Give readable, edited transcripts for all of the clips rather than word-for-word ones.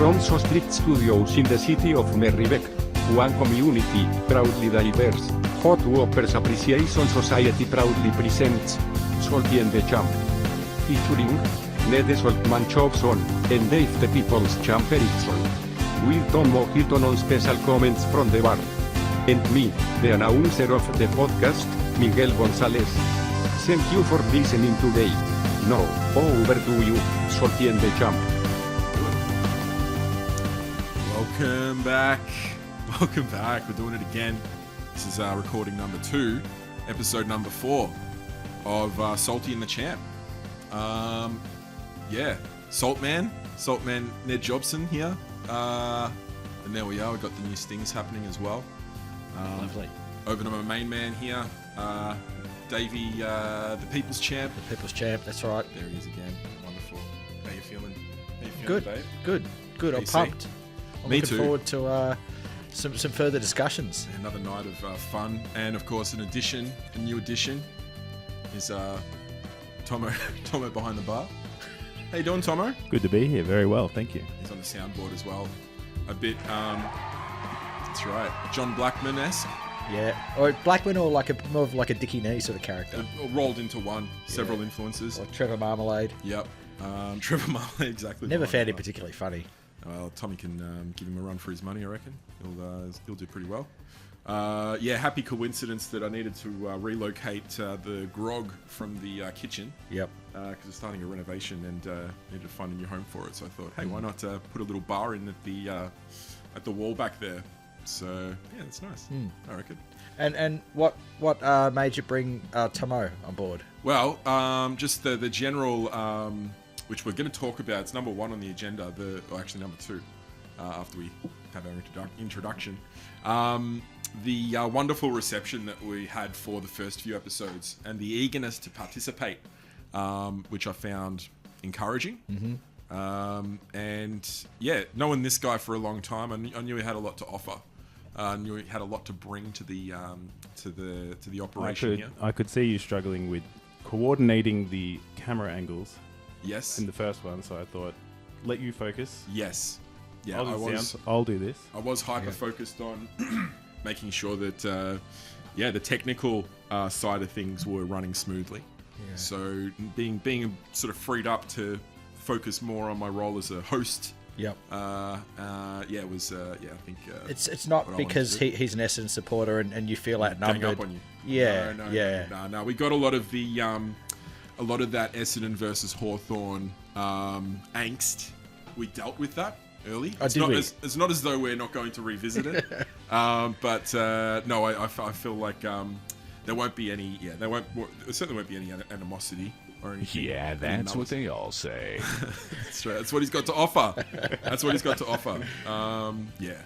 from So Street Studios in the city of Merriweck, one community, proudly diverse, Hot Whoppers Appreciation Society proudly presents Salty and the Champ. Featuring Ned Saltman Chobson and Dave the People's Champ Erickson. With Tom Hilton on special comments from the bar. And me, the announcer of the podcast, Miguel Gonzalez. Thank you for listening today. Now, over to you, Salty and the Champ. Welcome back. Welcome back. We're doing it again. This is recording number 2, episode number 4 of Salty and the Champ. Yeah, Saltman Ned Jobson here. And there we are. We've got the new stings happening as well. Lovely. Over to my main man here, Davey, the People's Champ. The People's Champ, that's right. There he is again. Wonderful. How you feeling? Good, Dave? good. I'm PC? pumped. I'm Me looking too. forward to some further discussions. Another night of fun, and of course, a new addition, is Tomo behind the bar. How you doing, Tomo? Good to be here. Very well, thank you. He's on the soundboard as well. A bit, that's right, John Blackman-esque. Yeah, or Blackman, or more of like a Dickie Nee sort of character, Rolled into one. Several influences. like Trevor Marmalade. Yep. Trevor Marley, exactly. Never behind found the him bar. particularly funny. Well, Tommy can give him a run for his money, I reckon. He'll do pretty well. Yeah, happy coincidence that I needed to relocate the grog from the kitchen. Yep. Because we're starting a renovation and needed to find a new home for it. So I thought, hey, why not put a little bar in at the wall back there? So yeah, that's nice. I reckon. And what made you bring Tomo on board? Well, just the general, which we're going to talk about. It's number 1 on the agenda. Actually number 2, after we have our introduction. The wonderful reception that we had for the first few episodes and the eagerness to participate, which I found encouraging. And yeah, knowing this guy for a long time, I knew he had a lot to offer. I knew he had a lot to bring to the operation here. I could see you struggling with coordinating the camera angles Yes. in the first one, so I thought, let you focus. Yes. Yeah, I'll do this. I was hyper-focused on making sure that, the technical side of things were running smoothly. Yeah. So being sort of freed up to focus more on my role as a host. Yep. I think It's not what I because wanted to do. he's an Essendon supporter and you feel gang outnumbered. up on you. Yeah, No. We got a lot of the a lot of that Essendon versus Hawthorn angst. We dealt with that early. Oh, It's did not we? it's not as though we're not going to revisit it. But no, I feel like there won't be any. Yeah, there certainly won't be any animosity or anything. Yeah, that's what they all say. That's right. That's what he's got to offer. That's what he's got to offer. Yeah.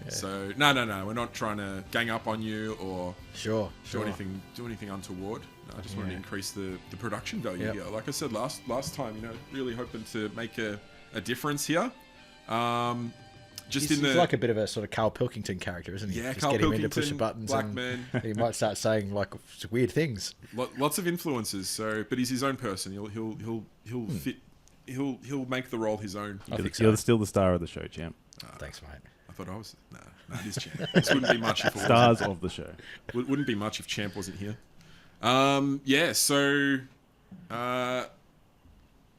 So no. We're not trying to gang up on you or Sure. do anything untoward. No, I just wanted to increase the production value Yep. here. Like I said last time, really hoping to make a difference here. He's like a bit of a sort of Carl Pilkington character, isn't he? Yeah, Just Carl get him in to push Pilkington, the buttons, Blackman. and he might start saying like weird things. Lots of influences. So, but he's his own person. He'll fit. He'll make the role his own. I think You're so. still the star of the show, champ. Thanks, mate. I thought I was. No, it is Champ. This wouldn't be much if it Stars of the show. wouldn't be much if Champ wasn't here. Yeah. So,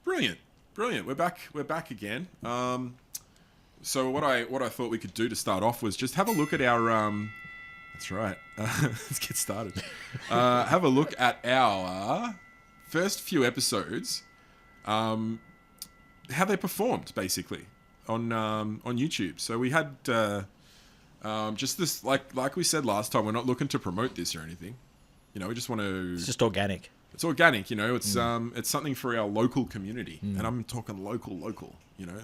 brilliant. We're back again. So what I thought we could do to start off was just have a look at our. That's right. Let's get started. Have a look at our first few episodes. How they performed basically on YouTube. So we had just this like we said last time. We're not looking to promote this or anything. We just want to. It's just organic. It's organic, it's something for our local community, and I'm talking local,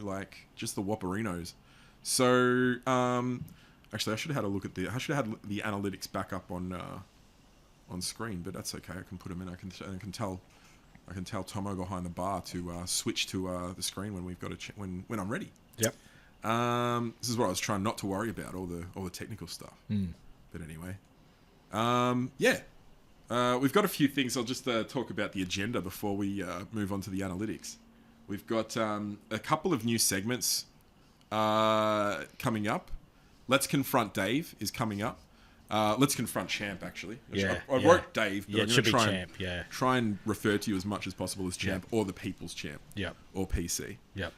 like just the Whopperinos. So, actually, I should have had the analytics back up on screen, but that's okay. I can put them in. I can tell Tomo behind the bar to switch to the screen when we've got when I'm ready. Yep. This is what I was trying not to worry about, all the technical stuff. But anyway, yeah. We've got a few things. I'll just talk about the agenda before we move on to the analytics. We've got a couple of new segments coming up. Let's Confront Dave is coming up. Let's Confront Champ, actually. Yeah, I wrote Dave, but Yeah, I'm it should going be to Champ, yeah. try and refer to you as much as possible as Champ or the People's Champ. Yep. Or PC. Yep.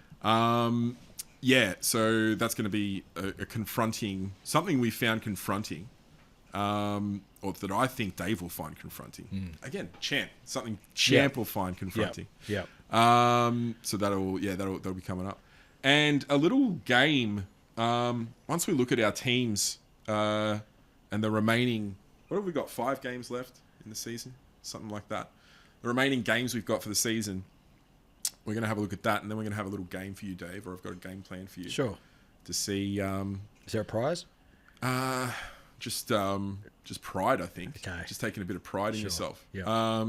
Yeah, so that's going to be a confronting, something we found confronting, or that I think Dave will find confronting. Again, something Champ will find confronting. Yep. So that'll be coming up, and a little game. Once we look at our teams and the remaining, what have we got? 5 games left in the season, something like that. The remaining games we've got for the season. We're going to have a look at that, and then we're going to have a little game for you, Dave, or I've got a game plan for you. Sure. To see... Is there a prize? Just pride, I think. Okay. Just taking a bit of pride in yourself. Yeah.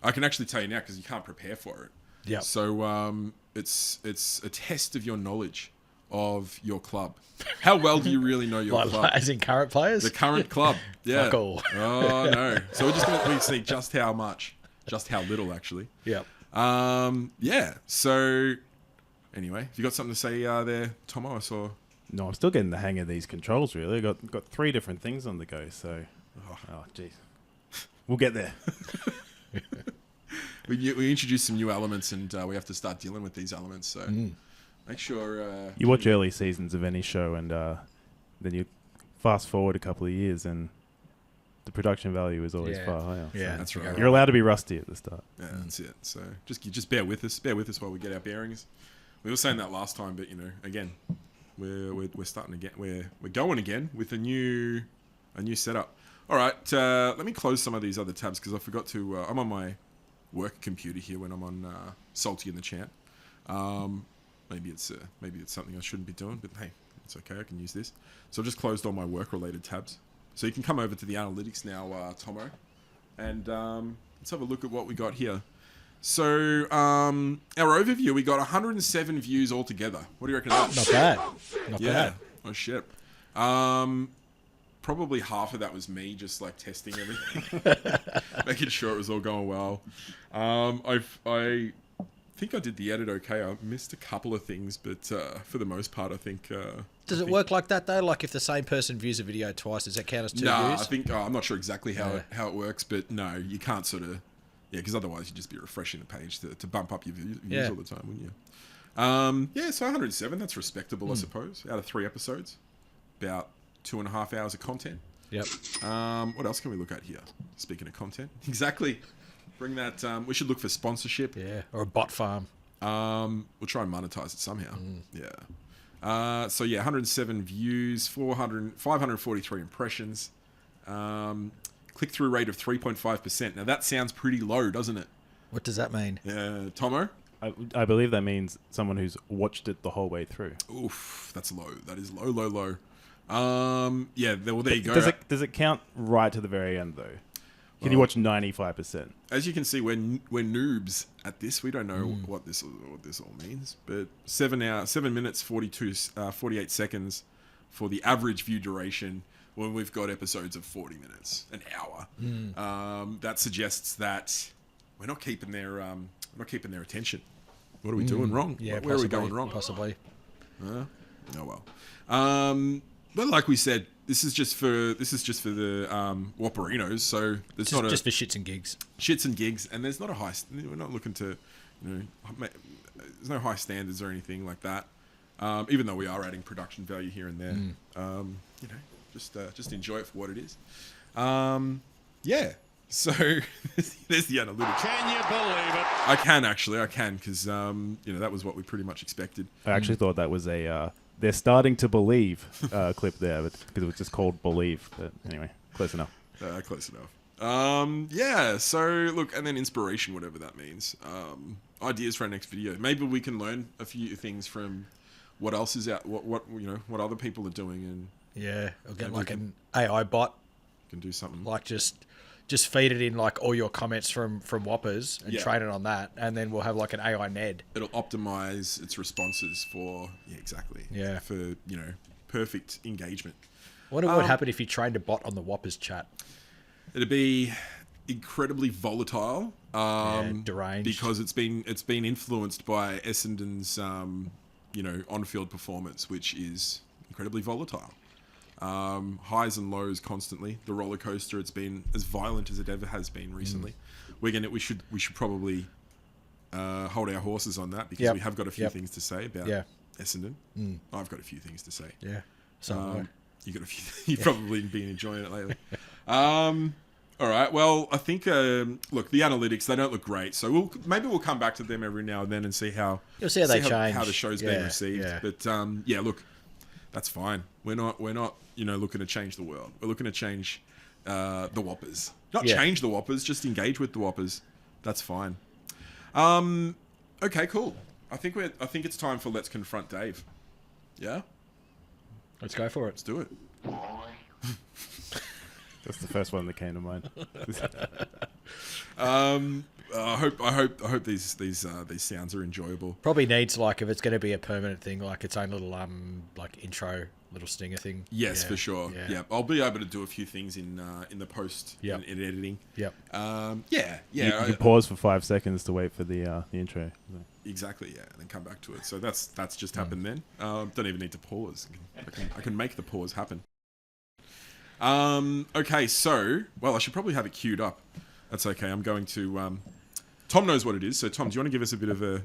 I can actually tell you now, because you can't prepare for it. Yeah. So it's a test of your knowledge of your club. How well do you really know your club? As in current players? The current club. Yeah. Fuck all. Oh, no. So we're just going to see just how much. Just how little, actually. Yep. Yeah. So, anyway, have you got something to say there, Tomo? I saw. No, I'm still getting the hang of these controls. Really, got 3 different things on the go. So, oh jeez, we'll get there. We introduced some new elements, and we have to start dealing with these elements. So, make sure You watch early seasons of any show, and then you fast forward a couple of years, and the production value is always far higher. Yeah, So that's right. you're allowed to be rusty at the start. Yeah, that's it. So just bear with us. Bear with us while we get our bearings. We were saying that last time, but again, we're starting to get we're going again with a new setup. All right, let me close some of these other tabs because I forgot to. I'm on my work computer here when I'm on Salty in the chat. Maybe it's something I shouldn't be doing, but hey, it's okay. I can use this. So I've just closed all my work-related tabs. So you can come over to the analytics now, Tomo, and let's have a look at what we got here. So our overview, we got 107 views altogether. What do you reckon of that? Not bad. Not bad. Oh shit. Probably half of that was me just like testing everything, making sure it was all going well. I think I did the edit okay. I missed a couple of things, but for the most part, I think. Does it work like that though? Like if the same person views a video twice, does that count as 2 Nah, views? I think I'm not sure exactly how it works, but no, you can't sort of, because otherwise you'd just be refreshing the page to bump up your views all the time, wouldn't you? So 107, that's respectable, I suppose. Out of 3 episodes, about 2.5 hours of content. Yep. What else can we look at here? Speaking of content, exactly. Bring that. We should look for sponsorship. Yeah. Or a bot farm. We'll try and monetize it somehow. Yeah. 107 views, 543 impressions, click-through rate of 3.5%. Now that sounds pretty low, doesn't it? What does that mean? Tomo? I believe that means someone who's watched it the whole way through. Oof, that's low. That is low. Well, there you go. Does it count right to the very end though? Can you watch 95%? As you can see, we're noobs at this. We don't know what this all means. But 7 minutes 48 seconds for the average view duration when we've got episodes of 40 minutes, an hour. That suggests that we're not keeping their attention. What are we doing wrong? Yeah, Where are we going wrong? Possibly. Oh well. But like we said, this is just for the Wapperinos, so there's not Just for shits and gigs. shits and gigs, and there's not a high. We're not looking to, there's no high standards or anything like that. Even though we are adding production value here and there, just enjoy it for what it is. So there's the analytics. Can you believe it? I can because that was what we pretty much expected. I actually thought that was a they're starting to believe clip there, but because it was just called Believe. But anyway, close enough. Close enough. So look, and then inspiration, whatever that means. Ideas for our next video. Maybe we can learn a few things from what else is out, what other people are doing, and Yeah. Or get Maybe like we an AI bot, can do something. like just feed it in like all your comments from Whoppers and train it on that, and then we'll have like an AI Ned. It'll optimize its responses for Yeah. for perfect engagement. I wonder what would happen if you trained a bot on the Whoppers chat. It'd be incredibly volatile, Deranged. because it's been influenced by Essenden's on-field performance, which is incredibly volatile. Highs and lows constantly. The roller coaster, it's been as violent as it ever has been recently. We should probably hold our horses on that, because we have got a few things to say about Essendon. I've got a few things to say. Yeah. So You got a few. You've probably been enjoying it lately. All right. Well, I think look, the analytics, they don't look great, so maybe we'll come back to them every now and then and see how you'll see how they change, how the show's being received. Yeah. But look, that's fine. We're not looking to change the world. We're looking to change the Whoppers. Not change the Whoppers, just engage with the Whoppers. That's fine. Okay, cool. I think it's time for Let's Confront Dave. Yeah? Let's go for it. Let's do it. That's the first one that came to mind. I hope these sounds are enjoyable. Probably needs, like, if it's going to be a permanent thing, like its own little like intro, little stinger thing. Yes, for sure. Yeah, I'll be able to do a few things in the post in editing. Yep. You can pause for 5 seconds to wait for the intro. Exactly, yeah, and then come back to it. So that's just happened then. Don't even need to pause. I can make the pause happen. Okay, so I should probably have it queued up. That's okay. I'm going to. Tom knows what it is. So Tom, do you want to give us a bit of a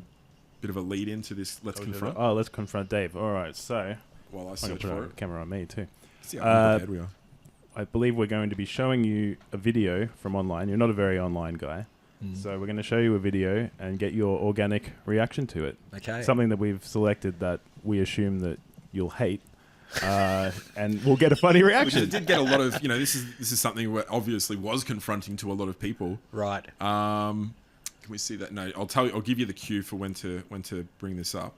lead into this? Let's confront. Oh, let's confront Dave. All right. So while I I'm search gonna for put it, a camera on me too. See how prepared we are. I believe we're going to be showing you a video from online. You're not a very online guy. So we're going to show you a video and get your organic reaction to it. Okay. Something that we've selected that we assume that you'll hate. And we'll get a funny reaction. Which did get a lot of, this is something that obviously was confronting to a lot of people. Right. Can we see that? No, I'll give you the cue for when to bring this up.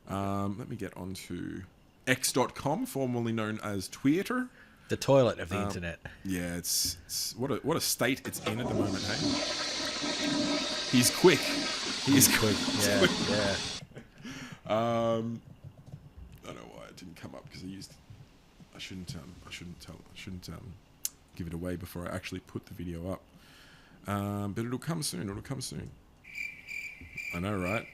Let me get on to x.com, formerly known as Twitter. The toilet of the internet. Yeah, it's what a state it's in at the moment, hey? He's quick. He is quick. Yeah. I don't know why it didn't come up, because I shouldn't give it away before I actually put the video up. But it'll come soon. I know, right?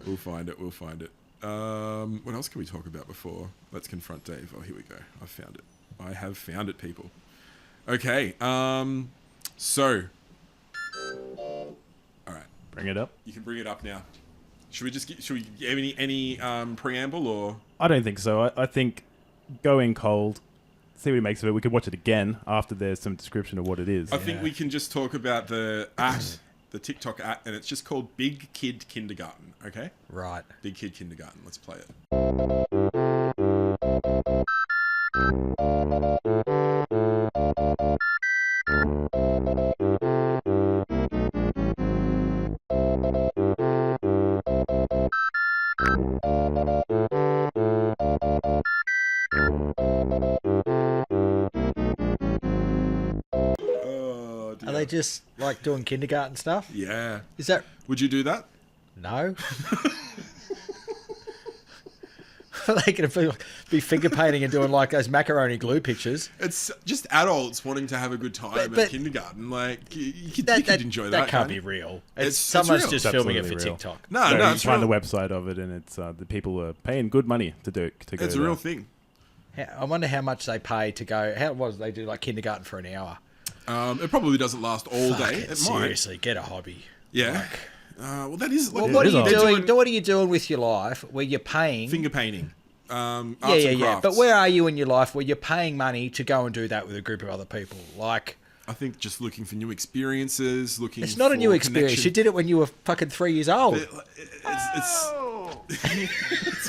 We'll find it. What else can we talk about before Let's Confront Dave? Oh, here we go. I have found it, people. Okay. So. All right. Bring it up. You can bring it up now. Should we give any preamble, or? I don't think so. I think go in cold, see what he makes of it. We could watch it again after there's some description of what it is. I think we can just talk about the TikTok @ and it's just called Big Kid Kindergarten, okay? Right. Big Kid Kindergarten. Let's play it. Oh, dear. Are they just like doing kindergarten stuff? Yeah. Is that Would you do that? no? Are they going to be finger painting and doing like those macaroni glue pictures? It's just adults wanting to have a good time But at kindergarten. Like, you could enjoy that. That can't can't be you? real. It's Someone's real. just It's filming it for absolutely real. TikTok. No, So no, you it's find real. the website of it, and it's the people are paying good money to do it. To go It's a there. real thing. I wonder how much they pay to go. They do like kindergarten for an hour? It probably doesn't last all Fuck day. it, It seriously, get a hobby. might. Yeah. Well, that is. Well, Like, what are is you odd. doing? What are you doing with your life where you're paying? Finger painting. Arts yeah. and crafts. But where are you in your life where you're paying money to go and do that with a group of other people? Like, I think just looking for new experiences, it's not a new experience. You did it when you were fucking 3 years old. It's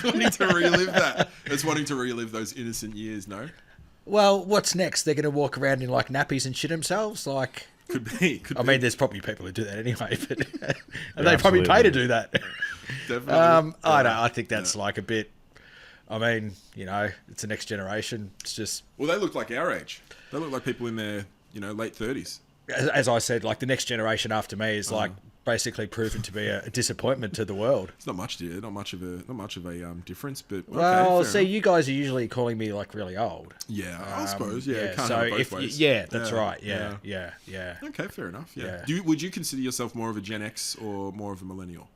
wanting to relive that. It's wanting to relive those innocent years. No, Well, what's next? They're going to walk around in like nappies and shit themselves. Like, could be. I mean, there's probably people who do that anyway, but and they probably pay to do that. definitely. I don't. I think that's like a bit. I mean, it's the next generation. It's just, Well, they look like our age. They look like people in their late 30s. as I said, like the next generation after me is like basically proven to be a disappointment to the world. It's not much, not much of a difference. But Well, okay, fair enough. you guys are usually calling me like really old. Yeah, I suppose. Yeah, can't so have it both if ways. that's right. Yeah. Okay, fair enough. Yeah. Yeah. Would you consider yourself more of a Gen X or more of a millennial?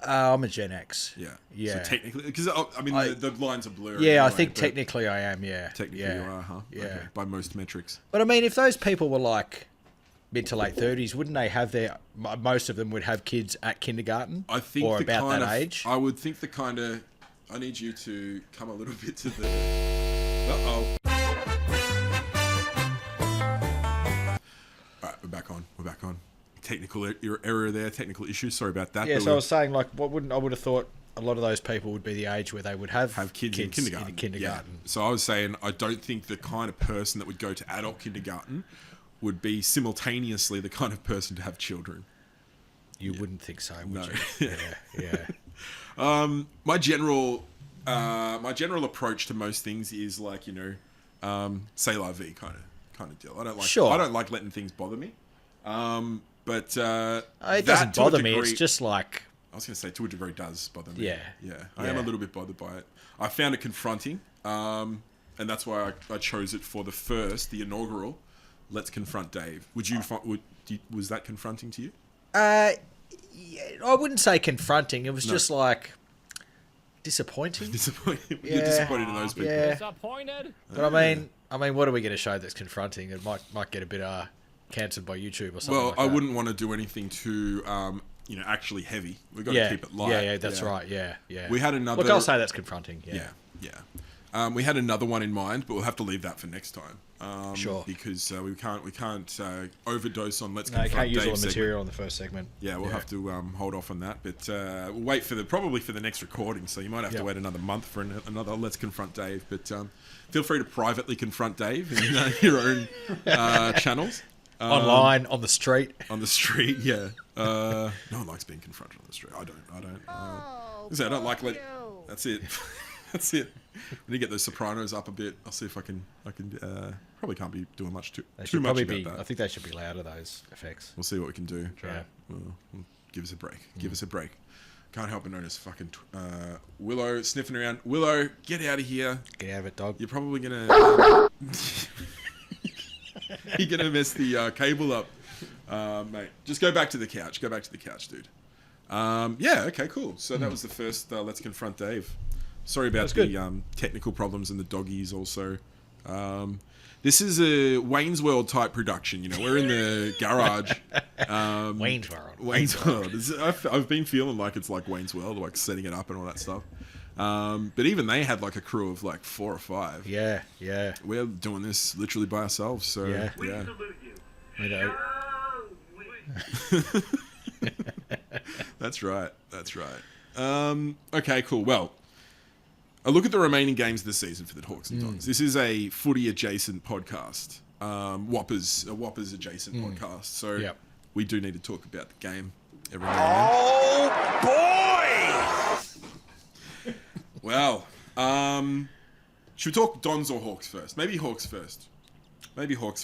I'm a Gen X. Yeah. Yeah. So technically, because I mean, the lines are blurry. Yeah, I anyway, think but technically I am. Yeah. technically yeah. you are, huh? Yeah. Okay, by most metrics. But I mean, if those people were like mid to late 30s, wouldn't they have most of them would have kids at kindergarten? I think or the about kind that of, age. I would think the kind of. I need you to come a little bit to the. Uh-oh. All right, we're back on. We're back on. Technical error there. Technical issue. Sorry about that. Yeah, but so I was saying, like, I would have thought a lot of those people would be the age where they would have kids in kindergarten. Yeah. So I was saying, I don't think the kind of person that would go to adult kindergarten would be simultaneously the kind of person to have children. You wouldn't think so, would No. you? Yeah. My general approach to most things is like, say la vie kind of deal. I don't like Sure. I don't like letting things bother me. But It doesn't bother me. It's just like, I was going to say, to a degree, it does bother me. Yeah. Yeah. I am a little bit bothered by it. I found it confronting, and that's why I chose it for the inaugural Let's Confront Dave. Was that confronting to you? yeah, I wouldn't say confronting. It was just like disappointing. Disappointed. You're Yeah. disappointed in those people. Yeah. Disappointed? But I mean, what are we going to show that's confronting? It might get a bit cancelled by YouTube or something. Well, like I that. wouldn't want to do anything too, actually heavy. We've got to keep it light. Yeah, that's right. Yeah. We had another. Look, I'll say that's confronting. Yeah. We had another one in mind, but we'll have to leave that for next time. Sure. Because we can't overdose on Let's No, you Confront can't use all Dave the segment. material in the first segment. Yeah, we'll have to hold off on that, but we'll wait probably for the next recording. So you might have to wait another month for another Let's Confront Dave. But feel free to privately confront Dave in your own channels. Online, on the street. On the street, yeah. No one likes being confronted on the street. I don't. I don't like That's it. That's it. When you get those Sopranos up a bit, I'll see if I can. Probably can't be doing too much about that. I think they should be louder, those effects. We'll see what we can do. Yeah. Well, give us a break. Give us a break. Can't help but notice fucking Willow sniffing around. Willow, get out of here. Get out of it, dog. You're probably gonna. You're gonna mess the cable up, mate. Just go back to the couch. Go back to the couch, dude. Yeah. Okay. Cool. So that was the first Let's Confront Dave. Sorry about the technical problems and the doggies. Also, this is a Wayne's World type production. We're in the garage. Wayne's World. Wayne's World. I've been feeling like it's like Wayne's World, like setting it up and all that stuff. But even they had like a crew of like 4 or 5. Yeah. We're doing this literally by ourselves. So yeah. You know, That's right. Okay, cool. Well, a look at the remaining games this season for the Hawks and Dons. This is a footy adjacent podcast. Whoppers adjacent podcast. So we do need to talk about the game every now and then. Well, should we talk Dons or Hawks first? Maybe Hawks first.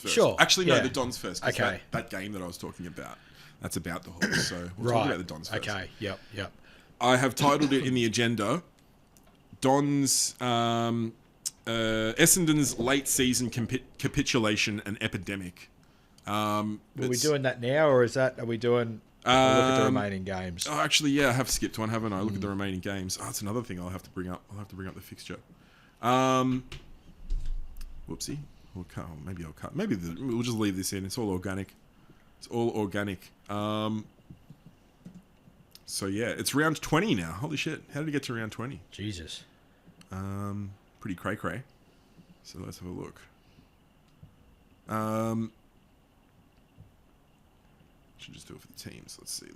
Sure. Actually, no, yeah. the Dons first. 'Cause Okay. That game that I was talking about, that's about the Hawks. So we'll Right. talk about the Dons first. Okay. Yep. I have titled it in the agenda, Dons, Essendon's late season capitulation and epidemic. Are we doing that now, or are we doing a look at the remaining games? Oh, actually, yeah, I have skipped one, haven't I? Look at the remaining games. Oh, that's another thing I'll have to bring up. I'll have to bring up the fixture. Whoopsie. Maybe I'll cut. We'll just leave this in. It's all organic. So yeah, it's round 20 now. Holy shit! How did it get to round 20? Jesus. Pretty cray. So let's have a look. Should just do it for the teams. Let's see.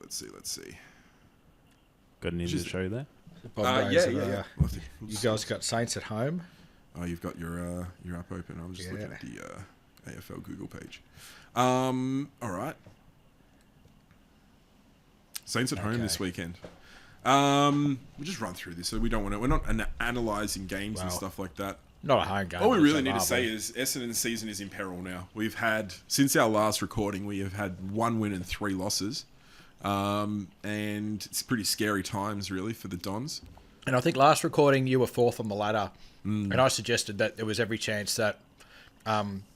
Got an image to show you there? Bob Yeah. Rose, You guys got Saints at home? Oh, you've got your app open. I'm just looking at the AFL Google page. All right. Saints at home this weekend. We'll just run through this. So we're not analysing games and stuff like that. Not a home game. All we but really it's need to a say marble. is Essendon's season is in peril now. We've had, since our last recording, we have had 1 win and 3 losses. And it's pretty scary times, really, for the Dons. And I think last recording you were 4th on the ladder, and I suggested that there was every chance that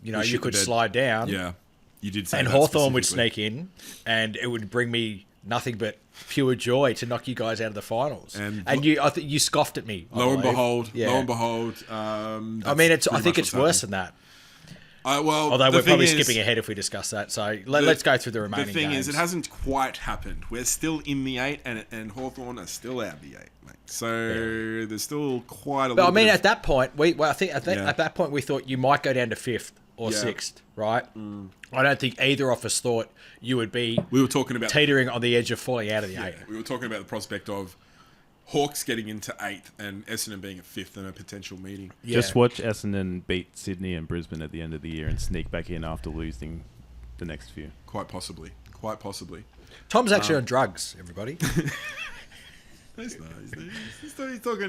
you shit could the bed. slide down. Yeah, you did say And that Hawthorn would specifically. sneak in, and it would bring me nothing but pure joy to knock you guys out of the finals. And I think you scoffed at me. Lo and behold, Yeah. I mean, I think it's worse than that. Well, Although the we're probably thing is- skipping ahead if we discuss that. So let's go through the remaining The thing games. is, it hasn't quite happened. We're still in the 8, and Hawthorn are still out of the 8, mate. So there's still quite a But little I mean, bit of- at that point, I think at Yeah. that point we thought you might go down to 5th or Yeah. 6th, right? I don't think either of us thought you would be we were talking about teetering on the edge of falling out of the 8. we were talking about the prospect of Hawks getting into 8th and Essendon being at 5th in a potential meeting. Yeah. Just watch Essendon beat Sydney and Brisbane at the end of the year and sneak back in after losing the next few. Quite possibly. Tom's actually on drugs, everybody. He's talking.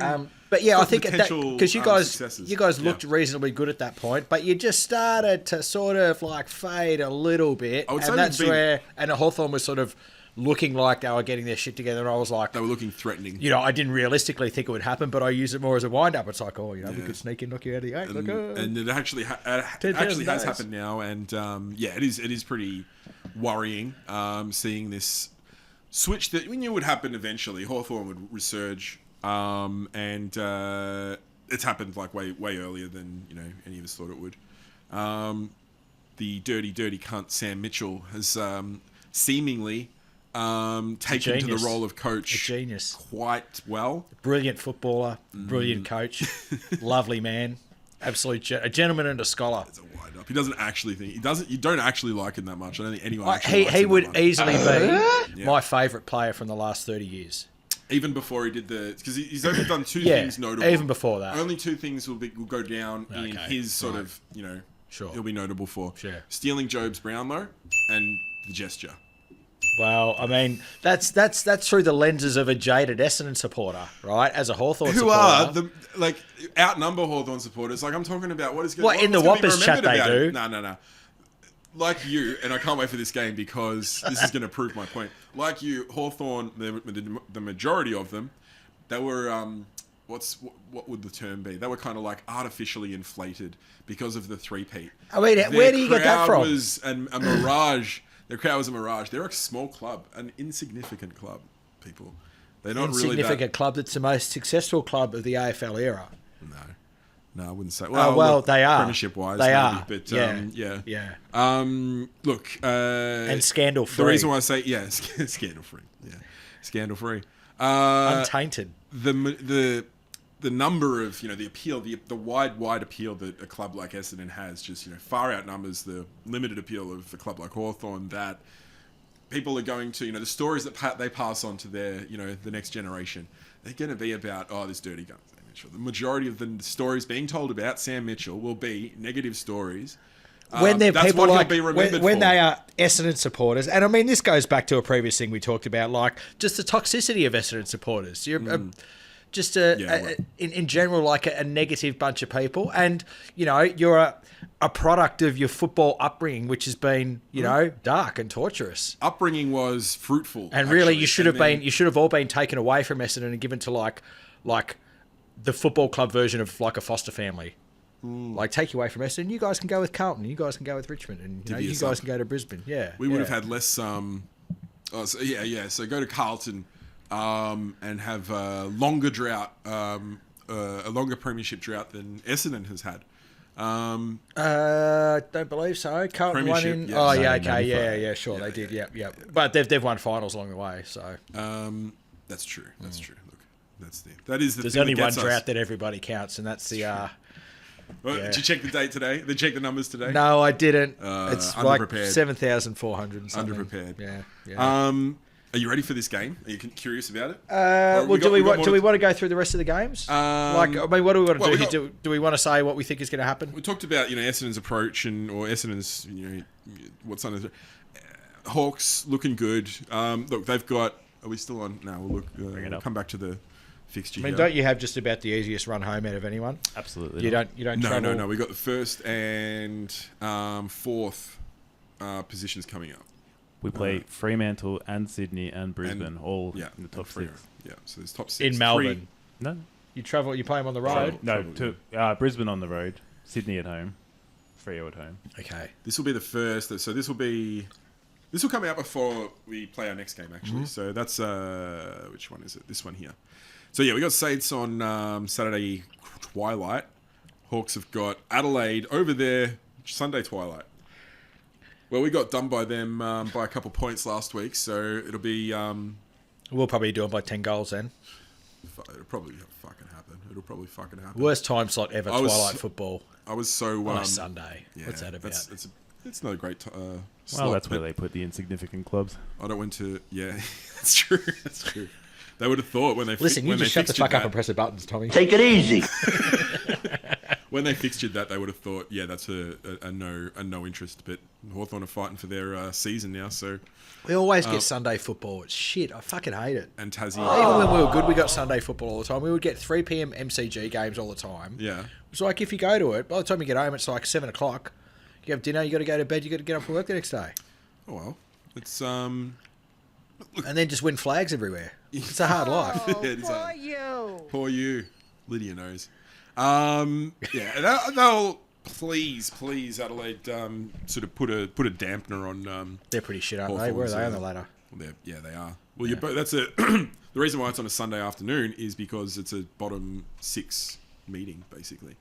But yeah, I talking think at that potential, because you successes. guys Yeah. looked reasonably good at that point, but you just started to sort of like fade a little bit, I would say and that's they've been- where Hawthorn was sort of looking like they were getting their shit together. And I was like, They were looking threatening. you know, I didn't realistically think it would happen, but I use it more as a wind up. It's like, oh, you know, we Yeah. could sneak in, knock you out of the 8. And it actually $10,000 has happened now, and it is pretty worrying seeing this switch that we knew would happen eventually. Hawthorn would resurge, and it's happened like way earlier than any of us thought it would. The dirty cunt Sam Mitchell has seemingly taken to the genius. role of coach A genius. quite well. Brilliant footballer, brilliant coach, lovely man, a gentleman and a scholar. It's a wind up. He doesn't actually think You don't actually like him that much. I don't think anyone. Like, Actually likes he him that would much. easily be Yeah. my favourite player from the last 30 years. Even before he did because he's only done 2 Yeah, things notable. even before that. Only 2 things will go down in Okay, his sort right. of Sure. he'll be notable for. Sure. Stealing Job's Brownlow and the gesture. Well, I mean, that's through the lenses of a jaded Essendon supporter, right? As a Hawthorn Who supporter. are outnumber Hawthorn supporters? Like I'm talking about what is going. Well, in the what's gonna be Whoppers chat remembered they about do. it. No. Like you, and I can't wait for this game because this is going to prove my point. Like you, Hawthorn, the majority of them, they were what would the term be? They were kind of like artificially inflated because of the three-peat. I mean, where do you get that from? Was a mirage. Their crowd was a mirage. They're a small club, an insignificant club. People, they're not really Insignificant club that's the most successful club of the AFL era. No, I wouldn't say. Well, look, they are. Premiership-wise, They maybe, are. But Yeah. Look, And scandal-free. The reason why I say scandal-free. Yeah, scandal-free. Untainted. The number of the appeal, the wide appeal that a club like Essendon has just far outnumbers the limited appeal of a club like Hawthorn. That people are going to the stories that they pass on to their the next generation. They're going to be about this dirty gun. The majority of the stories being told about Sam Mitchell will be negative stories. When they're That's people what he'll like be remembered when for. they are Essendon supporters, and I mean this goes back to a previous thing we talked about, like just the toxicity of Essendon supporters. You're in general like a negative bunch of people, and you're a product of your football upbringing, which has been dark and torturous. Upbringing was fruitful, And really, actually. you should have all been taken away from Essendon and given to like the football club version of like a foster family. Like take you away from Essendon, you guys can go with Carlton, you guys can go with Richmond, and you Divvy us guys up. can go to Brisbane. Yeah, We would have had less. So go to Carlton and have a longer drought, a longer premiership drought than Essendon has had. don't believe so. Carlton won Premiership, in. yes. Oh yeah, 1995. okay, yeah, sure, they did. Yep. But they've won finals along the way. So That's true. That's true. Look, that is the. there's thing only that one gets us. drought that everybody counts, and that's the. Well, yeah. Did you check the date today? Did you check the numbers today? No, I didn't. It's like underprepared. 7,400 and something. Underprepared. Yeah. Are you ready for this game? Are you curious about it? Well, do we want to go through the rest of the games? What do we want to well, do? here? Do we want to say what we think is going to happen? We talked about Essendon's approach or Essendon's what's on Hawks looking good. Look, they've got. Are we still on? No, we'll look. Bring it up. Come back to the fixture. I mean, here. don't you have just about the easiest run home out of anyone? Absolutely. You not. don't. No, travel. no. We got the first and fourth positions coming up. We play Fremantle and Sydney and Brisbane, all Yeah, in the top Freo. 6. Yeah, so there's top 6 In Melbourne. No, You travel. You play them on the road. Travel. to Brisbane on the road, Sydney at home, Freo at home. Okay. This will be the first. So this will be This will come out before we play our next game, actually. So that's which one is it? This one here. So yeah, we got Saints on Saturday twilight. Hawks have got Adelaide over there Sunday twilight. Well, we got done by them by a couple points last week, so it'll be. We'll probably do it by 10 goals then. It'll probably fucking happen. It'll probably fucking happen. Worst time slot ever, Twilight football. I was so On a Sunday. Yeah, What's that about? It's not a great Well, slot, that's where but they put the insignificant clubs. I don't want to. Yeah, that's true. That's true. They would have thought when they Listen, you when just they shut the fixtured fuck up that- and press the buttons, Tommy. Take it easy. when they fixtured that, they would have thought, yeah, that's a no interest. But Hawthorn are fighting for their season now, so We always get Sunday football. It's shit. I fucking hate it. and Tassie. Even when we were good, we got Sunday football all the time. We would get 3 p.m. MCG games all the time. Yeah. It's like if you go to it, by the time you get home, it's like 7 o'clock. You have dinner, you got to go to bed, you got to get up for work the next day. Oh well, it's And then just win flags everywhere. It's a hard life. it is poor you, Lydia knows. Yeah, they'll please Adelaide sort of put a dampener on. They're pretty shit, aren't they? Where are Hawthorn's, they on the ladder? Yeah, they are. Well, that's the reason why it's on a Sunday afternoon is because it's a bottom 6 meeting basically.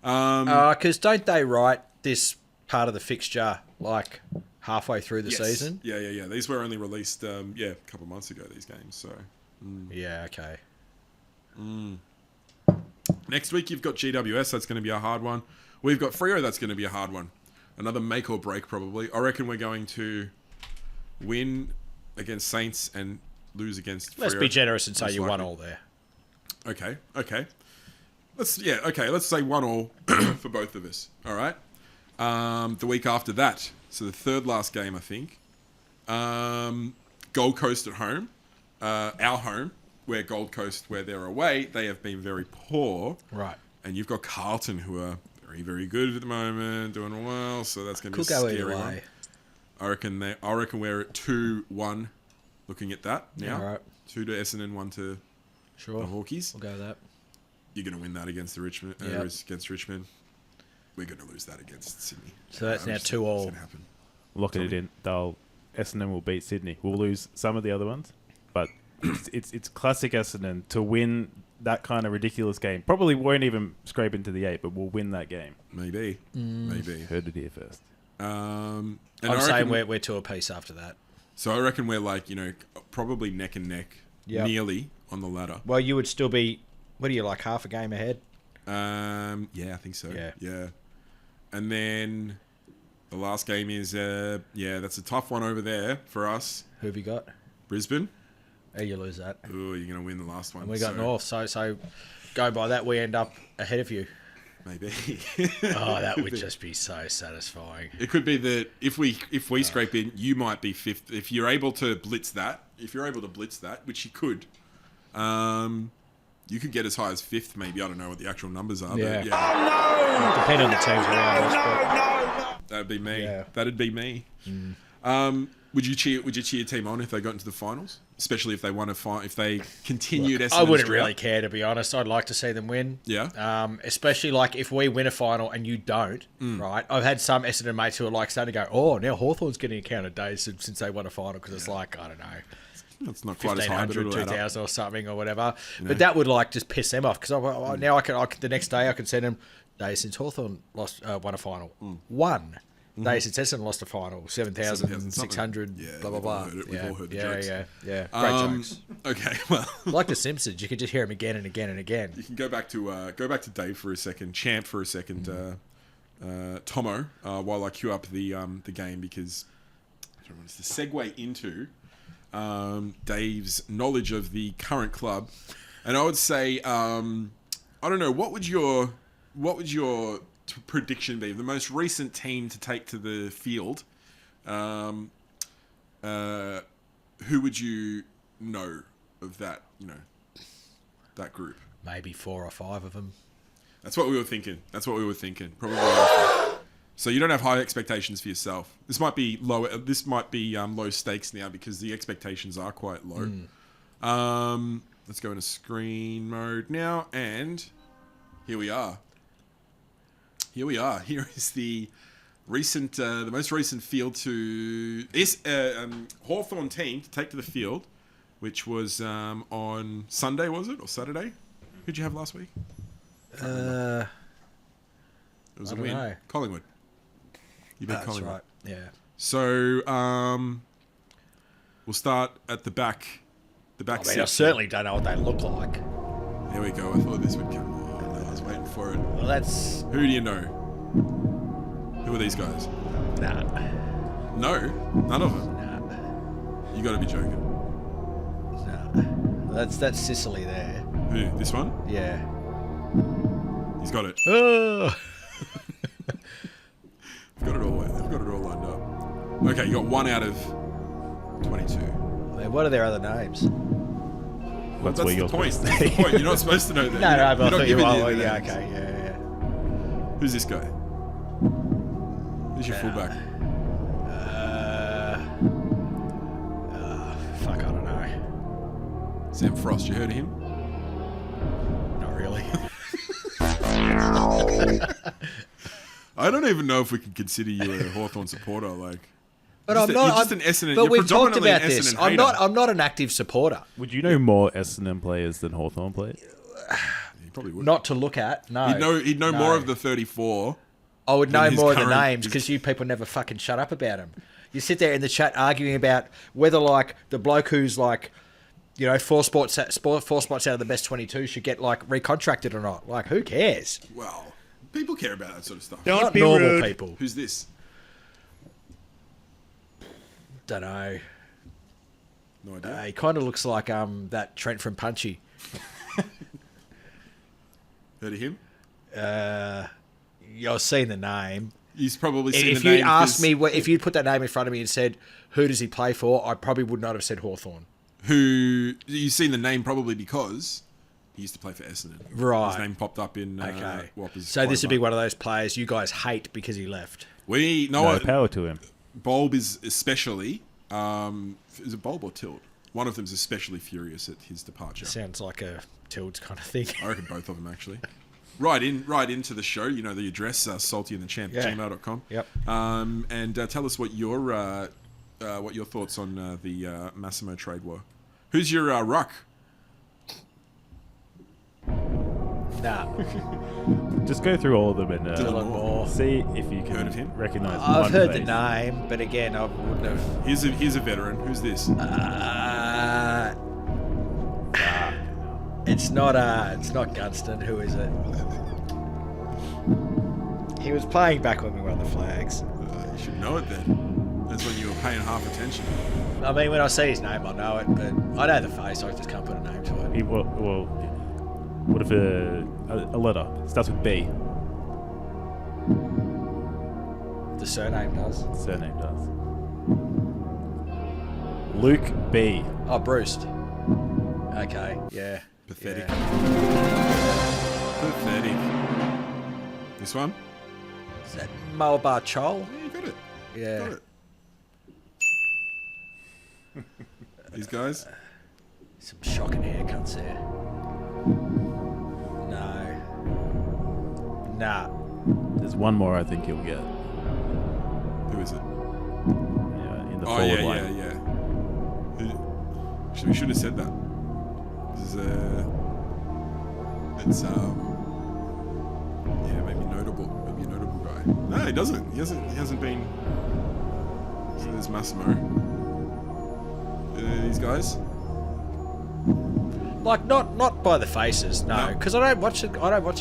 Because don't they write this part of the fixture like halfway through the Yes. season? Yeah. These were only released, a couple of months ago. These games. So Yeah, okay. next week you've got GWS. That's going to be a hard one. We've got Freo. That's going to be a hard one. Another make or break probably. I reckon we're going to win against Saints and lose against Freo. Let's be generous and say most you won likely. all there. Okay. Let's say 1-1 for both of us. All right. The week after that, so the third last game, I think. Gold Coast at home, our home, where Gold Coast, where they're away, they have been very poor. Right. And you've got Carlton, who are very, very good at the moment, doing well. So that's going to be Could a go scary either one. way. I reckon we're at 2-1. Looking at that now, All right. 2 to Essendon, 1 to Sure. the Hawkies. We'll go with that. You're going to win that against the Richmond. Yep. Against Richmond. We're going to lose that against Sydney. So that's I now just 2 think it's all. gonna happen. Locking it in. Essendon will beat Sydney. We'll lose some of the other ones, but it's classic Essendon to win that kind of ridiculous game. Probably won't even scrape into the 8, but we'll win that game. Maybe. Heard it here first. And I'm I saying reckon, we're 2 apiece after that. so I reckon we're like, probably neck and neck, Yep. nearly on the ladder. Well, you would still be, what are you, like half a game ahead? Yeah, I think so. Yeah. And then the last game is, that's a tough one over there for us. Who have you got? Brisbane. Oh, you lose that. Oh, you're going to win the last one. And we got so North, so go by that, we end up ahead of you. Maybe. Oh, that would just be so satisfying. It could be that if we scrape in, you might be 5th. If you're able to blitz that, which you could, you could get as high as 5th. Maybe I don't know what the actual numbers are. Yeah. But yeah, Depending on the teams around us. that'd be me. Yeah. That'd be me. Would you cheer your team on if they got into the finals, especially if they won if they continued? I Essendon's wouldn't drought? really care, to be honest. I'd like to see them win. Yeah. Especially like if we win a final and you don't, right? I've had some Essendon mates who are like starting to go, oh, now Hawthorn's getting a count of days since they won a final because it's like, I don't know, It's not quite as high, but 1,500, it'll add up. 2,000 or something or whatever. But that would like just piss them off because now I can the next day I can send them days since Hawthorn won a final. One. Days since Essendon lost a final. 7,600, Yeah, blah, blah, we've blah. all heard it. We've all heard the jokes. Yeah. Great jokes. Okay, well, Like The Simpsons, you could just hear them again and again and again. you can go back to Dave for a second, Champ for a second, Tomo, while I queue up the game because it's the segue into Dave's knowledge of the current club, and I would say, I don't know, what would your prediction be? The most recent team to take to the field, who would you know of that? That group. Maybe 4 or 5 of them. That's what we were thinking. Probably. So you don't have high expectations for yourself. This might be low. This might be low stakes now because the expectations are quite low. Let's go into screen mode now, and here we are. Here is the the most recent field to Hawthorn team to take to the field, which was on Sunday, was it, or Saturday? Who'd you have last week? It was a don't win. know. Collingwood. You beat That's Collingwood. right. Yeah. So we'll start at the back. The back. I mean, I section. certainly don't know what they look like. Here we go. I thought this would come. Oh, no, I was waiting for it. Well, that's Who do you know? Who are these guys? nah. No, none of them. Nah. You got to be joking. Nah. That's Sicily there. Who? This one? Yeah. He's got it. Oh. I've got it all. I've got it all lined up. Okay, you got 1 out of 22. I mean, what are their other names? That's That's where the you're point. supposed That's to the point. You're not supposed to know that. No, You're but I not thought you giving were. the Well, yeah, names. okay, yeah. Who's this guy? Who's your fullback? Fuck, I don't know. Sam Frost. You heard of him? Not really. I don't even know if we can consider you a Hawthorn supporter. Like, But Just I'm a- not. you're just I'm- an Essendon- But you're we've talked predominantly about an this. Essendon I'm hater. not. I'm not an active supporter. Would you know more Essendon players than Hawthorn players? he probably would. Not to look at. No. He'd know No. more of the 34. I would than know his more of the current- names because you people never fucking shut up about them. You sit there in the chat arguing about whether like the bloke who's like, you know, four spots out of the best 22 should get like recontracted or not. Like, who cares? Well, people care about that sort of stuff. Not normal people. Who's this? Don't know. No idea. He kind of looks like that Trent from Punchy. Heard of him? You've seen the name. He's probably seen If the you name asked because- me, if you'd put that name in front of me and said, who does he play for, I probably would not have said Hawthorn. who you've seen the name probably because he used to play for Essendon. Right. His name popped up in Okay. Whoppers So quite this a would be bunch. one of those players you guys hate because he left. We know No, what power to him. Bulb is especially. Is it Bulb or Tild? One of them's especially furious at his departure. Sounds like a Tilds kind of thing. I reckon both of them actually. Right into the show. You know the address, saltyandthechamp@gmail.com. Yep. And tell us what your thoughts on the Massimo trade were. Who's your ruck? Nah. Just go through all of them and Dylan Moore. see if you can Heard of him? recognize I've one heard face. the name, but again, I wouldn't have. Here's a veteran. Who's this? It's not Gunston. Who is it? He was playing back when we won the flags. You should know it then. That's when you were paying half attention. I mean, when I see his name, I know it, but I know the face. I just can't put a name to it. Well, what if a letter starts with B? The surname does. Surname does. Luke B. Oh, Bruce. Okay. Yeah. Pathetic. Yeah. Pathetic. This one? Is that Malabar Chol? Yeah, you got it. Yeah. Got it. These guys? Some shocking haircuts there. No. Nah. There's one more I think you'll get. Who is it? Yeah, in the Oh, forward yeah, line. yeah. Actually, we should have said that. This is it's maybe notable. Maybe a notable guy. No, he doesn't. He hasn't been. So there's Massimo. These guys. Like not by the faces, no, No. because I don't watch a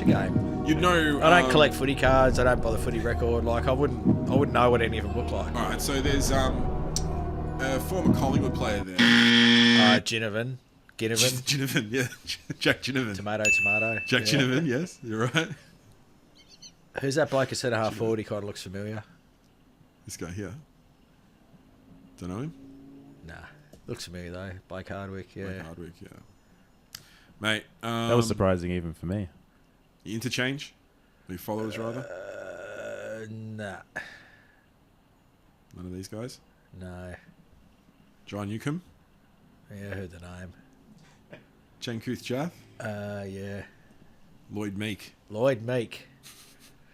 game. You'd know. I don't collect footy cards. I don't buy the footy record. Like I wouldn't know what any of them look like. All right, so there's a former Collingwood player there. Ginnivan, Ginnivan, yeah, Jack Ginnivan. tomato. Jack Yeah. Ginnivan, yes, you're right. Who's that bloke at centre half forward? He kind of looks familiar. This guy here. Don't know him. Nah, looks familiar though. Blake Hardwick, yeah. Blake Hardwick, yeah. Mate, That was surprising even for me. interchange. Your followers rather. Nah, None of these guys. no. John Newcomb, Yeah, I heard the name. Jankuth Jath, Yeah. Lloyd Meek. Lloyd Meek.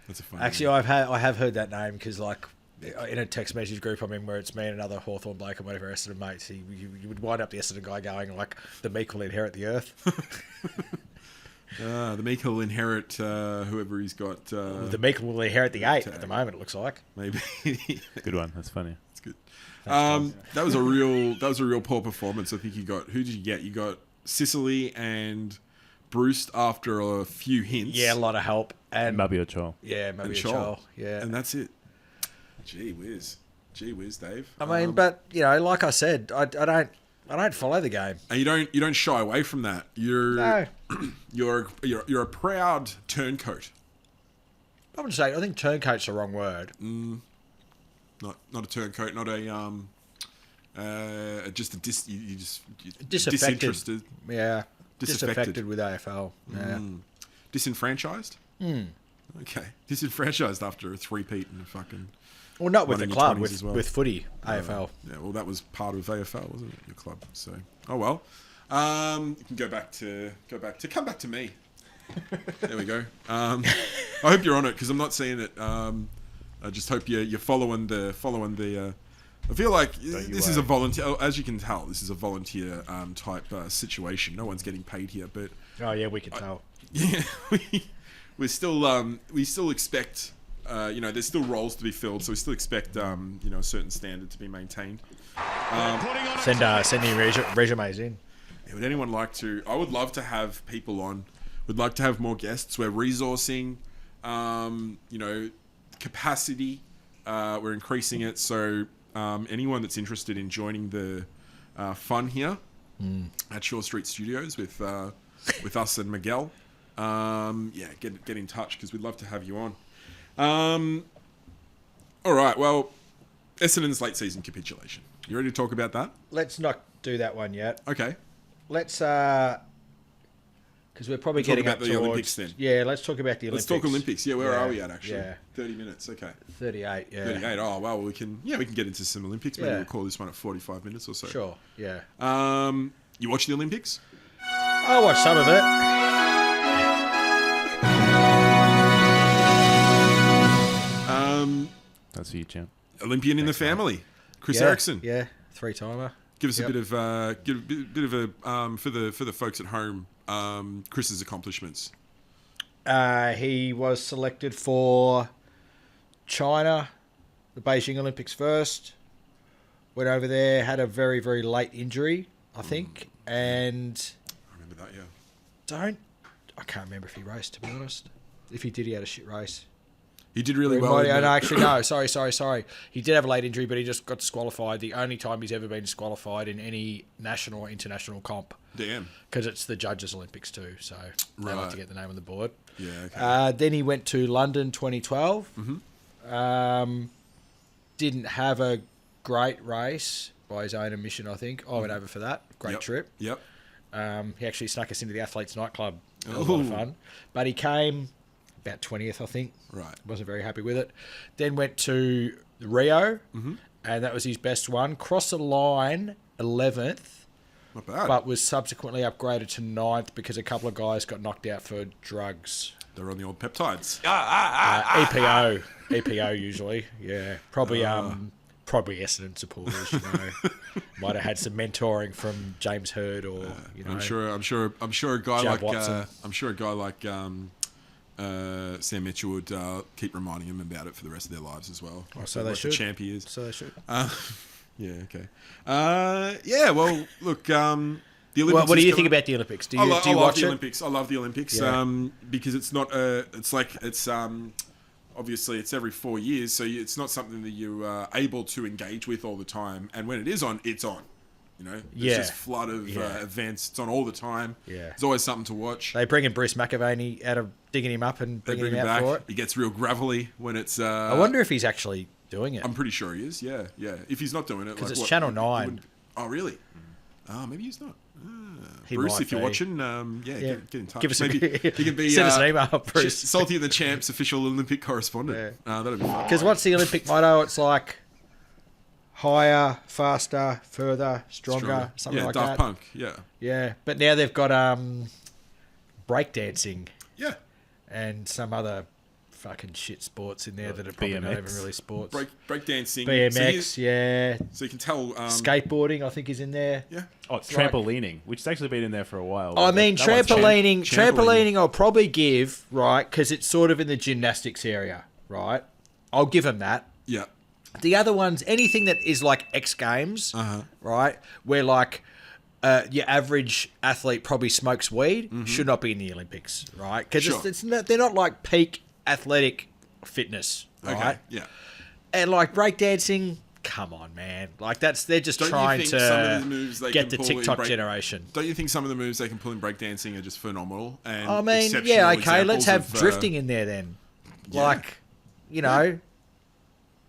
That's a funny Actually, I have heard that name because like in a text message group I'm in where it's me and another Hawthorn bloke and whatever Essendon mates, you would wind up the Essendon guy going like the meek will inherit the earth. The meek will inherit whoever he's got. The meek will inherit the 8 at the moment. It looks like. Maybe. Good one. That's funny. That's good. That was a real poor performance. I think you got. Who did you get? You got Sicily and Bruce after a few hints. Yeah, a lot of help and Mabio Chol. yeah, and maybe a Chol. child. Yeah, And that's it. Gee whiz, Dave. I mean, but you know, like I said, I don't follow the game. And you don't shy away from that. No, You're a proud turncoat. I wouldn't say. I think turncoat's the wrong word. Not a turncoat. Not a just a you're Disaffected. disinterested, Yeah, Disaffected. disaffected with AFL. Yeah, disenfranchised. Okay, disenfranchised after a three-peat and a fucking. well, not with One the in your club, 20s with as well. with footy AFL. Yeah, well, that was part of AFL, wasn't it? Your club. So, oh well. You can come back to me. There we go. I hope you're on it because I'm not seeing it. I just hope you're following the. I feel like this is a volunteer. As you can tell, this is a volunteer type situation. No one's getting paid here, but Oh yeah, we can tell. yeah, we still expect. There's still roles to be filled, so we still expect a certain standard to be maintained. Send your resumes in. Yeah, would anyone like to? I would love to have people on. Would like to have more guests. We're resourcing, capacity. We're increasing it. So anyone that's interested in joining the fun here at Shore Street Studios with us and Miguel, get in touch because we'd love to have you on. All right. Well, Essendon's late season capitulation. You ready to talk about that? Let's not do that one yet. Okay. Let's because we're probably Talk getting about up the towards Olympics then. Yeah, let's talk about the Let's Olympics. talk Olympics. Yeah, where Yeah, are we at actually? yeah. 30 minutes. Okay. 38. Yeah. 38. Oh, well, we can get into some Olympics. Maybe Yeah. we'll call this one at 45 minutes or so. Sure. Yeah. You watch the Olympics? I watched some of it. That's for you, champ. Olympian in the family, Chris Yeah, Ericsson. Yeah. 3-timer. Give us Yep. a bit of a for the folks at home. Chris's accomplishments. He was selected for China, the Beijing Olympics first. Went over there, had a very, very late injury, I think, and I remember that. Yeah. I can't remember if he raced, to be honest. If he did, he had a shit race. He did really well. in No, the- actually, no. Sorry. He did have a late injury, but he just got disqualified. The only time he's ever been disqualified in any national or international comp. Damn. Because it's the Judges' Olympics too, so they like Right. to get the name on the board. Yeah. Okay. Then he went to London 2012. Didn't have a great race by his own admission, I think. I went over for that. Great Yep. trip. Yep. He actually snuck us into the Athletes Nightclub. It was a lot of Ooh. fun. But he came about 20th, I think. Right. Wasn't very happy with it. Then went to Rio, and that was his best one. Crossed the line 11th, Not bad. but was subsequently upgraded to 9th because a couple of guys got knocked out for drugs. They're on the old peptides. EPO usually. Yeah. Probably Essendon supporters, Might have had some mentoring from James Hurd or, I'm sure a guy Judd like Watson. Sam Mitchell would keep reminding him about it for the rest of their lives as well. so they Like should. The champ he is. So they should. Yeah. Okay. Well, look. The Olympics. What do is you gonna- think about the Olympics? Do I you love watch the it? Olympics. I love the Olympics Yeah. because it's not obviously it's every 4 years, so it's not something that you are able to engage with all the time. And when it is on, it's on. There's Yeah. just flood of Yeah. events. It's on all the time. Yeah. There's always something to watch. They bring in Bruce McAvaney out of digging him up and They bringing bring him him out back. for it. He gets real gravelly when it's. I wonder if he's actually doing it. I'm pretty sure he is. Yeah. If he's not doing it, 'Cause like, it's what, Channel he 9. wouldn't- Oh, really? Maybe he's not. He Bruce, might if you're be. watching, Get in touch. Give us Maybe he can be. send us an email, Bruce. Salty and the Champs official Olympic correspondent. That'd be fun. Because what's the Olympic motto? It's like higher, faster, further, stronger, something yeah, like Daft that. Punk. Yeah. Yeah, but now they've got breakdancing Yeah. and some other fucking shit sports in there that are probably not BMX. even really sports. Breakdancing. BMX, yeah. So you can tell. Skateboarding, I think, is in there. Yeah. Oh, it's trampolining, which has actually been in there for a while. I mean, That one's trampolining, I'll probably give, right, because it's sort of in the gymnastics area, right? I'll give them that. Yeah. The other ones, anything that is like X Games, right, where like your average athlete probably smokes weed, should not be in the Olympics, right? Because Sure. it's not, they're not like peak athletic fitness, right? Okay. Yeah. And like breakdancing, come on, man. Like they're just Don't you trying think some of to the moves they get can the pull in TikTok break- generation. Don't you think some of the moves they can pull in breakdancing are just phenomenal? And I mean, exceptional yeah, okay, let's examples have of, drifting in there then. yeah. Like, you know,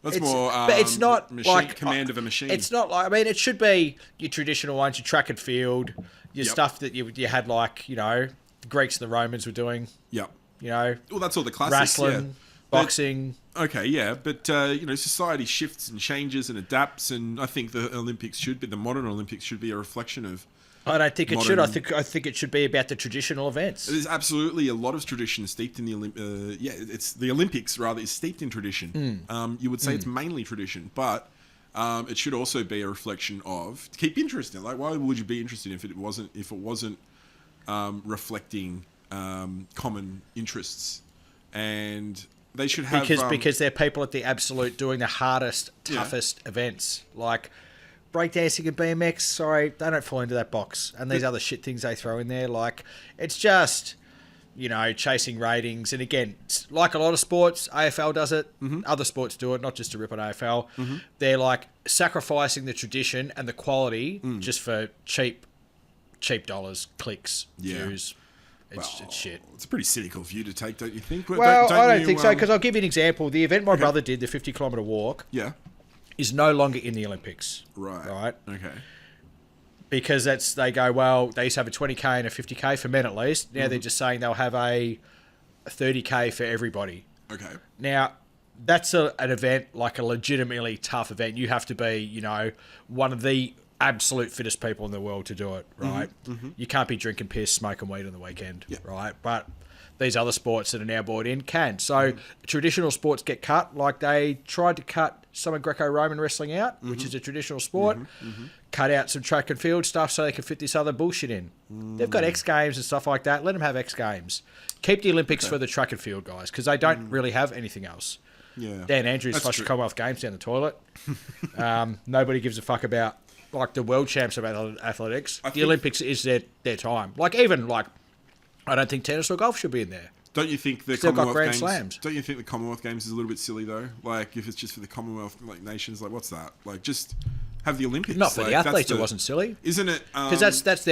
That's it's, more. but it's not machine, like command of a machine. It's not like, I mean, it should be your traditional ones, your track and field, your Yep. stuff that you had, like, you know, the Greeks and the Romans were doing. Yep. You know, Well, that's all the classics. wrestling, yeah. But- boxing. Okay, yeah, but you know, society shifts and changes and adapts, and I think the Olympics should be the modern Olympics should be a reflection of. I don't think it should. modern- I think it should be about the traditional events. There's absolutely a lot of tradition steeped in the it's the Olympics rather is steeped in tradition. You would say it's mainly tradition, but it should also be a reflection of to keep interest in. Like, why would you be interested if it wasn't reflecting common interests? And they should have Because they're people at the absolute doing the hardest, Yeah. toughest events. Like breakdancing and BMX, sorry, they don't fall into that box. And these other shit things they throw in there, like, it's just, you know, chasing ratings. And again, it's like a lot of sports, AFL does it. Other sports do it, not just to rip on AFL. They're like sacrificing the tradition and the quality just for cheap dollars, clicks, Yeah. views. It's shit. It's a pretty cynical view to take, don't you think? Well, I don't you, think so, because I'll give you an example. The event my brother did, the 50-kilometre walk, yeah, is no longer in the Olympics. right, Right? okay, Because they go, well, they used to have a 20K and a 50K for men at least. Now they're just saying they'll have a 30K for everybody. okay, Now, that's an event, like a legitimately tough event. You have to be, you know, one of the absolute fittest people in the world to do it, right? You can't be drinking piss, smoking weed on the weekend, right? But these other sports that are now brought in can. So traditional sports get cut, like they tried to cut some of Greco-Roman wrestling out, which is a traditional sport, cut out some track and field stuff so they can fit this other bullshit in. They've got X Games and stuff like that. Let them have X Games. Keep the Olympics for the track and field guys, because they don't really have anything else. yeah. Dan Andrews That's flushed true. the Commonwealth Games down the toilet. Nobody gives a fuck about like the world champs of athletics. The think- Olympics is their time. Like even like I don't think tennis or golf should be in there. Don't you think the Still got Commonwealth Grand Games? Slams. Don't you think the Commonwealth Games is a little bit silly though? Like if it's just for the Commonwealth like nations, like what's that? Like just have the Olympics. Not for like, the that's athletes, it wasn't silly isn't it? because that's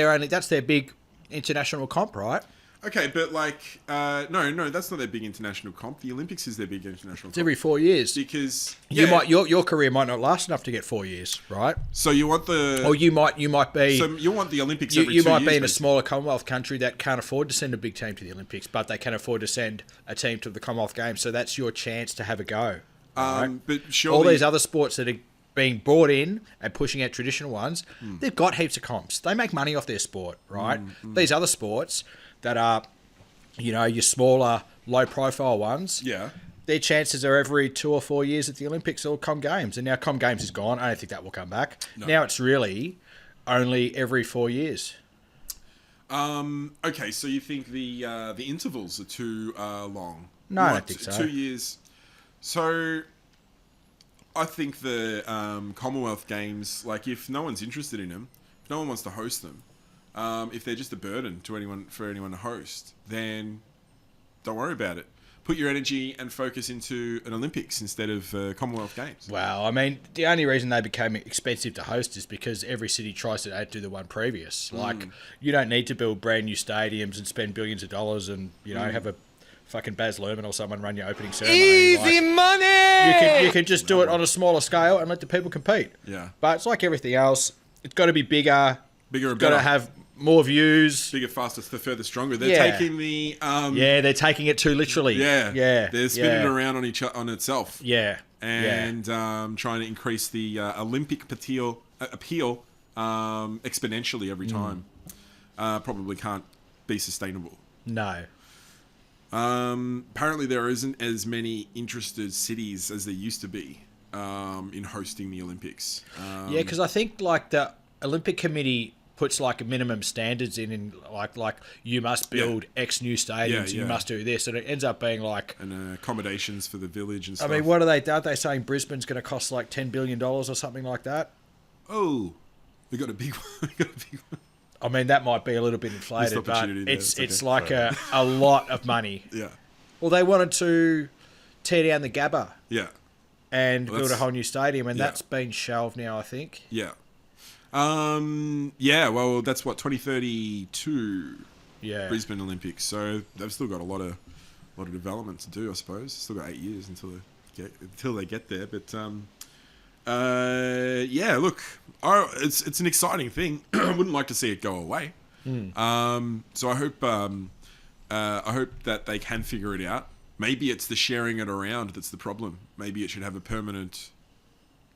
their big international comp, right? okay, but like no, that's not their big international comp. The Olympics is their big international It's comp every 4 years. because Your career might not last enough to get 4 years, right? So you want the Or you might be. so you want the Olympics. You, every you 2 might years, be in a basically. smaller Commonwealth country that can't afford to send a big team to the Olympics, but they can afford to send a team to the Commonwealth Games. So that's your chance to have a go. right? But surely All these other sports that are being brought in and pushing out traditional ones, they've got heaps of comps. They make money off their sport, right? These other sports that are, you know, your smaller, low-profile ones, yeah. their chances are every 2 or 4 years at the Olympics or Com Games. And now Com Games is gone. I don't think that will come back. No. Now it's really only every 4 years. Okay, so you think the intervals are too long? No, I What, don't think so. 2 years. So I think the Commonwealth Games, like if no one's interested in them, if no one wants to host them, if they're just a burden to anyone to host, then don't worry about it. Put your energy and focus into an Olympics instead of Commonwealth Games. Well, I mean, the only reason they became expensive to host is because every city tries to outdo the one previous. Like, you don't need to build brand new stadiums and spend billions of dollars and, you know, have a fucking Baz Luhrmann or someone run your opening ceremony. Easy money! You can just do it on a smaller scale and let the people compete. Yeah. But it's like everything else. It's got to be bigger. Bigger and Got better. to have more views. Bigger, faster, further, stronger. They're Yeah. taking the Yeah, they're taking it too literally. Yeah, Yeah. They're spinning yeah. it around on itself. Yeah. And trying to increase the Olympic appeal exponentially every time. Probably can't be sustainable. No. Apparently, there isn't as many interested cities as there used to be in hosting the Olympics. Yeah, because I think like the Olympic Committee puts like a minimum standards in like you must build X new stadiums and you must do this, and it ends up being like And accommodations for the village and I stuff. mean, what are they saying Brisbane's going to cost like $10 billion or something like that? Oh, we got a big one. We got a big one. I mean, that might be a little bit inflated, but opportunity there, it's it's okay. like a lot of money. Yeah, Well, they wanted to tear down the Gabba yeah, and Well, build a that's- whole new stadium, and yeah. that's been shelved now, I think. yeah. Yeah. Well, that's what 2032 Yeah. Brisbane Olympics. So they've still got a lot of development to do, I suppose. Still got 8 years until they get there. But yeah, look, it's an exciting thing. I wouldn't like to see it go away. So I hope that they can figure it out. Maybe it's the sharing it around that's the problem. Maybe it should have a permanent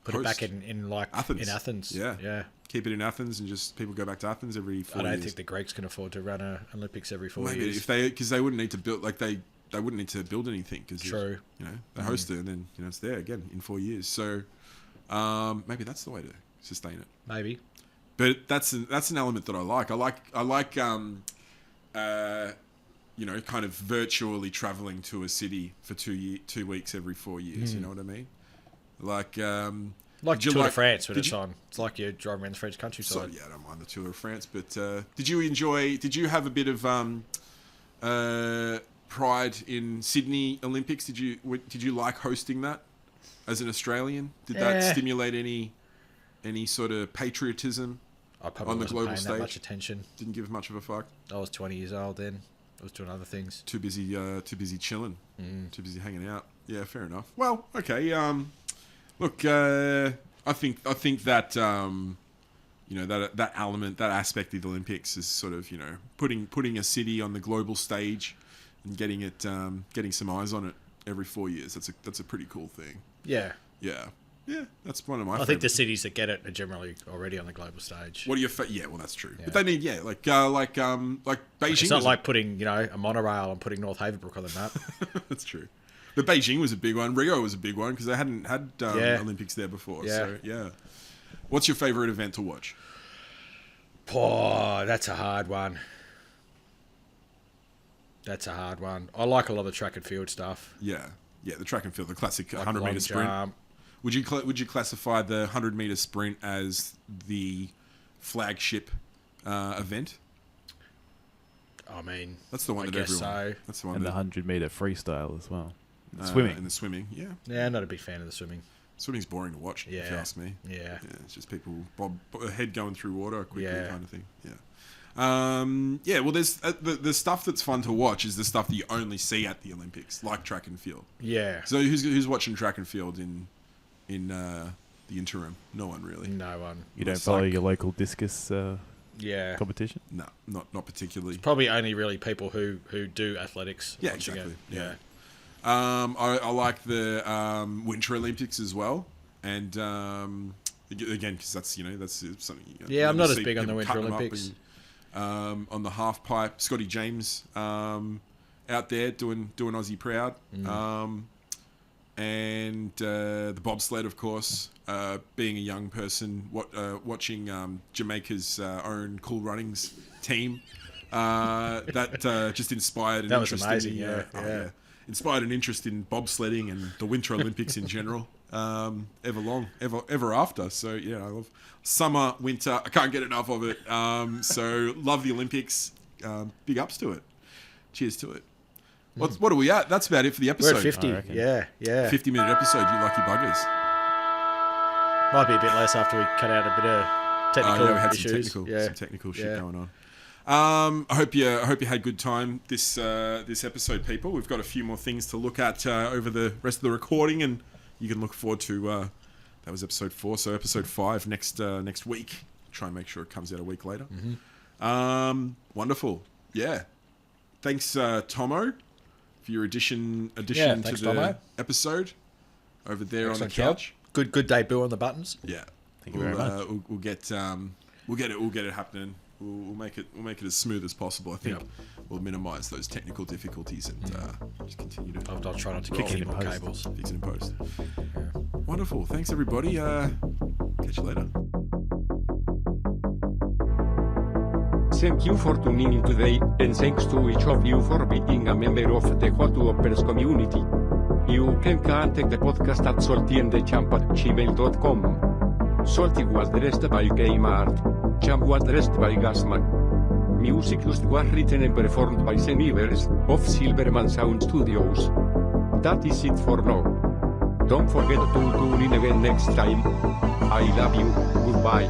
Put it host. back in like Athens. in Athens. Yeah. Yeah. Keep it in Athens and just people go back to Athens every 4 I don't years. think the Greeks can afford to run a Olympics every 4 Maybe years. if because they wouldn't need to build they wouldn't need to build anything because True. they host it and then it's there again in 4 years. So maybe that's the way to sustain it. Maybe. But that's an element that I like. I like kind of virtually traveling to a city for 2 weeks every 4 years. You know what I mean? Like Like did you Tour de France when did it's you- on. It's like you're driving around the French So countryside. yeah, I don't mind the Tour of France, but did you have a bit of pride in Sydney Olympics? Did you like hosting that as an Australian? Did that stimulate any sort of patriotism? I probably on the wasn't global paying that much stage? attention. Didn't give much of a fuck. I was 20 years old then. I was doing other things. Too busy chilling. Too busy hanging out. Yeah, fair enough. Well, okay. Look, I think that that element, that aspect of the Olympics is sort of putting a city on the global stage and getting some eyes on it every 4 years. That's a pretty cool thing. Yeah. Yeah, that's one of my. I think the favorites. cities that get it are generally already on the global stage. What are your yeah? Well, that's true. Yeah. But they need like Beijing. It's not was like putting, a monorail and putting North Haverbrook on the map. that's true. But Beijing was a big one. Rio was a big one because they hadn't had Yeah. Olympics there before. Yeah. So yeah. What's your favorite event to watch? Oh, that's a hard one. I like a lot of the track and field stuff. Yeah, the track and field, the classic Like 100 long meter sprint. jump. Would you classify the 100 meter sprint as the flagship event? I mean, That's the one I that guess everyone. so. That's the one. And the that, 100-meter freestyle as well. uh, Swimming. and the swimming. Yeah, Yeah, not a big fan of the swimming. swimming's boring to watch. If you Yeah. ask me. Yeah. Yeah, it's just people a head going through water quickly, Yeah. kind of thing. Yeah. Well, there's the stuff that's fun to watch is the stuff that you only see at the Olympics, like track and field. Yeah. So who's watching track and field in the interim? No one really. No one. You don't It's follow like- your local discus Yeah. competition? No, not particularly. Probably only really people who do athletics. Yeah, watching exactly. it. Yeah. I like the Winter Olympics as well, and again because that's something. Yeah, I'm you not as see big on the people Winter cutting them up Olympics. and, on the half pipe, Scotty James out there doing Aussie proud, and the bobsled, of course. Being a young person, watching Jamaica's own Cool Runnings team, that just inspired an That was interest amazing, in yeah. inspired an interest in bobsledding and the Winter Olympics in general. Ever after. So yeah, I love summer, winter. I can't get enough of it. So love the Olympics. Big ups to it. Cheers to it. What are we at? That's about it for the We're episode. at 50. I reckon. Yeah. 50-minute episode. You lucky buggers. Might be a bit less after we cut out a bit of technical we had issues. some technical shit Yeah. going on. I hope you had a good time this episode, people. We've got a few more things to look at over the rest of the recording, and you can look forward to that was episode 4, so episode 5 next week. Try and make sure it comes out a week later. Wonderful. Yeah. Thanks, Tomo, for your addition Yeah, to thanks, the Tomo. episode over there on the Excellent job. couch. Good debut on the buttons. Yeah. Thank you very much. We'll get it happening. We'll make it as smooth as possible. I think Yep. we'll minimise those technical difficulties and just continue to I'll try not to roll. kick any more cables. fix it in post. Wonderful. Thanks everybody. Catch you later. Thank you for tuning in today, and thanks to each of you for being a member of the Hot Whoppers community. You can contact the podcast at saltyandthechamp@gmail.com. Salty was dressed by Game Art. Champ was dressed by Gasman. Music just was written and performed by Zenivers, of Silverman Sound Studios. That is it for now. Don't forget to tune in again next time. I love you, goodbye.